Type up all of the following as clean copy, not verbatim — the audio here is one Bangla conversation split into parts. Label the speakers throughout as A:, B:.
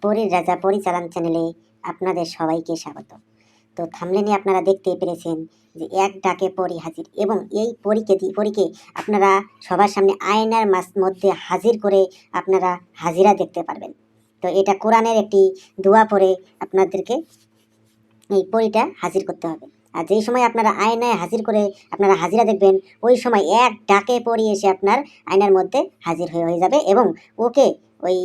A: পরীর রাজা পরিচালন চ্যানেলে আপনাদের সবাইকে স্বাগত। তো থাম্বনেলে আপনারা দেখতেই পেরেছেন যে এক ডাকে পরী হাজির, এবং এই পরীকে আপনারা সবার সামনে আয়নার মধ্যে হাজির করে আপনারা হাজিরা দেখতে পারবেন। তো এটা কোরআনের একটি দোয়া পড়ে আপনাদেরকে এই পরীটা হাজির করতে হবে। আর যেই সময় আপনারা আয়নায় হাজির করে আপনারা হাজিরা দেখবেন, ওই সময় এক ডাকে পরী এসে আপনার আয়নার মধ্যে হাজির হয়ে যাবে, এবং ওকে ওই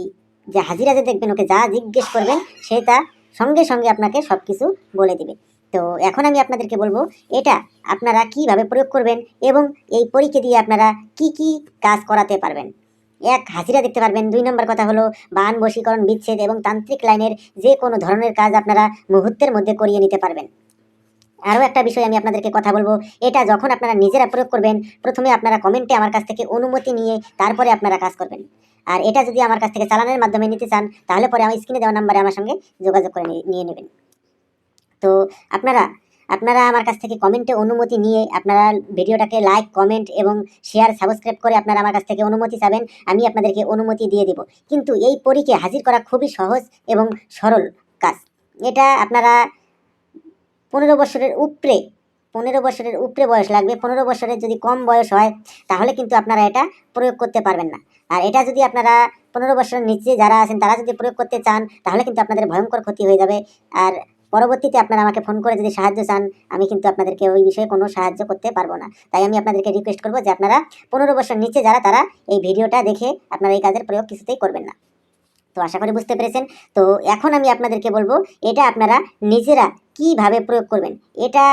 A: যে হাজিরা যে দেখবেন ওকে যা জিজ্ঞেস করবেন সে তা সঙ্গে সঙ্গে আপনাকে সব কিছু বলে দিবে। তো এখন আমি আপনাদেরকে বলবো এটা আপনারা কিভাবে প্রয়োগ করবেন, এবং এই পরীকে দিয়ে আপনারা কি কি কাজ করাতে পারবেন। এক, হাজিরা দেখতে পারবেন। 2 নম্বর কথা হলো বান, বশীকরণ, বিচ্ছেদ এবং তান্ত্রিক লাইনের যে কোনো ধরনের কাজ আপনারা মুহূর্তের মধ্যে করিয়ে নিতে পারবেন। আরও একটা বিষয় আমি আপনাদেরকে কথা বলবো, এটা যখন আপনারা নিজেরা প্রয়োগ করবেন, প্রথমে আপনারা কমেন্টে আমার কাছ থেকে অনুমতি নিয়ে তারপরে আপনারা কাজ করবেন। আর এটা যদি আমার কাছ থেকে চালানের মাধ্যমে নিতে চান, তাহলে পরে আমি স্ক্রিনে দেওয়া নাম্বারে আমার সঙ্গে যোগাযোগ করে নিয়ে নেবেন। তো আপনারা আমার কাছ থেকে কমেন্টে অনুমতি নিয়ে আপনারা ভিডিওটাকে লাইক, কমেন্ট এবং শেয়ার, সাবস্ক্রাইব করে আপনারা আমার কাছ থেকে অনুমতি চাবেন। আমি আপনাদেরকে অনুমতি দিয়ে দেব। কিন্তু এই পরীকে হাজির করা খুবই সহজ এবং সরল কাজ। এটা আপনারা 15 বছরের উপরে 15 বছরের উপরে বয়স লাগবে। 15 বছরের যদি কম বয়স হয় তাহলে কিন্তু আপনারা এটা প্রয়োগ করতে পারবেন না। আর এটা যদি আপনারা 15 বছরের নিচে যারা আছেন তারা যদি প্রয়োগ করতে চান, তাহলে কিন্তু আপনাদের ভয়ঙ্কর ক্ষতি হয়ে যাবে। আর পরবর্তীতে আপনারা আমাকে ফোন করে যদি সাহায্য চান, আমি কিন্তু আপনাদেরকে ওই বিষয়ে কোনো সাহায্য করতে পারবো না। তাই আমি আপনাদেরকে রিকোয়েস্ট করবো যে আপনারা 15 বছর নিচে যারা, তারা এই ভিডিওটা দেখে আপনারা এই কাজের প্রয়োগ কিছুতেই করবেন না। তো আশা করি বুঝতে পেরেছেন। তো এখন আমি আপনাদেরকে বলবো এটা আপনারা নিজেরা কিভাবে প্রয়োগ করবেন। এটা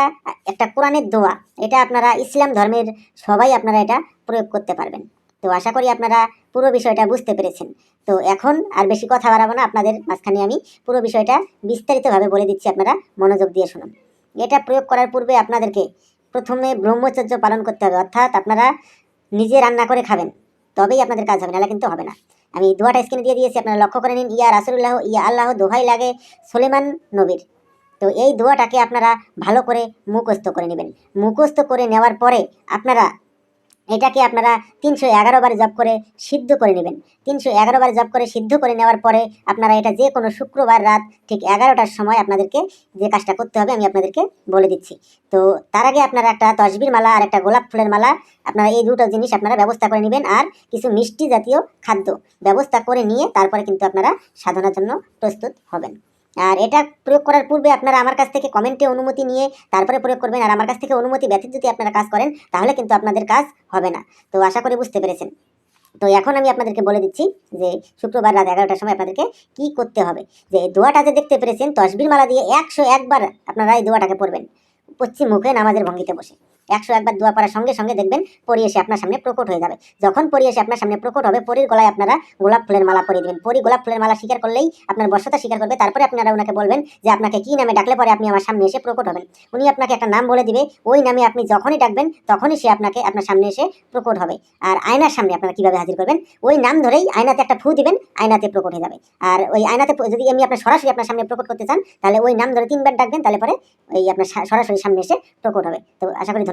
A: একটা কোরআনের দোয়া, এটা আপনারা ইসলাম ধর্মের সবাই আপনারা এটা প্রয়োগ করতে পারবেন। তো আশা করি আপনারা পুরো বিষয়টা বুঝতে পেরেছেন। তো এখন আর বেশি কথা বাড়াবো না, আপনাদের মাঝখানে আমি পুরো বিষয়টা বিস্তারিতভাবে বলে দিচ্ছি, আপনারা মনোযোগ দিয়ে শুনুন। এটা প্রয়োগ করার পূর্বে আপনাদেরকে প্রথমে ব্রহ্মচর্য পালন করতে হবে, অর্থাৎ আপনারা নিজে রান্না করে খাবেন, তবেই আপনাদের কাজ হবে, নাহলে কিন্তু হবে না। আমি দোয়াটা স্ক্রিনে দিয়ে দিয়েছি, আপনারা লক্ষ্য করে নিন। ইয়া রাসূলুল্লাহ, ইয়া আল্লাহ, দোহাই লাগে সুলেমান নবীর। তো এই দোয়াটাকে আপনারা ভালো করে মুখস্থ করে নেবেন। মুখস্থ করে নেওয়ার পরে আপনারা এটাকে আপনারা 311 বার জপ করে সিদ্ধ করে নেবেন। 311 বার জপ করে সিদ্ধ করে নেওয়ার পরে আপনারা এটা যে কোনো শুক্রবার রাত ঠিক 11টার সময় আপনাদেরকে যে কাজটা করতে হবে আমি আপনাদেরকে বলে দিচ্ছি। তো তার আগে আপনারা একটা তসবির মালা আর একটা গোলাপ ফুলের মালা, আপনারা এই দুটো জিনিস আপনারা ব্যবস্থা করে নেবেন, আর কিছু মিষ্টি জাতীয় খাদ্য ব্যবস্থা করে নিয়ে তারপরে কিন্তু আপনারা সাধনার জন্য প্রস্তুত হবেন। আর এটা প্রয়োগ করার পূর্বে আপনারা আমার কাছ থেকে কমেন্টে অনুমতি নিয়ে তারপরে প্রয়োগ করবেন। আর আমার কাছ থেকে অনুমতি ব্যতীত যদি আপনারা কাজ করেন তাহলে কিন্তু আপনাদের কাজ হবে না। তো আশা করি বুঝতে পেরেছেন। তো এখন আমি আপনাদেরকে বলে দিচ্ছি যে শুক্রবার রাত 11টার সময় আপনাদেরকে কি করতে হবে। যে দোয়াটা যে দেখতে পেরেছেন, তসবির মালা দিয়ে 101 বার আপনারা এই দোয়াটাকে পড়বেন পশ্চিম মুখে নামাজের ভঙ্গিতে বসে। 101 বার দোয়া পড়ার সঙ্গে সঙ্গে দেখবেন পরী এসে আপনার সামনে প্রকট হয়ে যাবে। যখন পরী এসে আপনার সামনে প্রকট হবে, পরীর গলায় আপনারা গোলাপ ফুলের মালা পরিয়ে দেবেন। পরী গোলাপ ফুলের মালা স্বীকার করলেই আপনার বশ্যতা স্বীকার করবে। তারপরে আপনারা ওনাকে বলবেন যে আপনাকে কি নামে ডাকলে পরে আপনি আমার সামনে এসে প্রকট হবেন। উনি আপনাকে একটা নাম বলে দিবে, ওই নামে আপনি যখনই ডাকবেন তখনই সে আপনাকে আপনার সামনে এসে প্রকট হবে। আর আয়নার সামনে আপনারা কিভাবে হাজির করবেন, ওই নাম ধরেই আয়নাতে একটা ফু দিবেন, আয়নাতে প্রকট হয়ে যাবে। আর ওই আয়নাতে যদি আমি আপনার সরাসরি আপনার সামনে প্রকট করতে চান, তাহলে ওই নাম ধরে 3 বার ডাকবেন, তাহলে পরে ওই আপনার সরাসরি সামনে এসে প্রকট হবে। তো আশা করি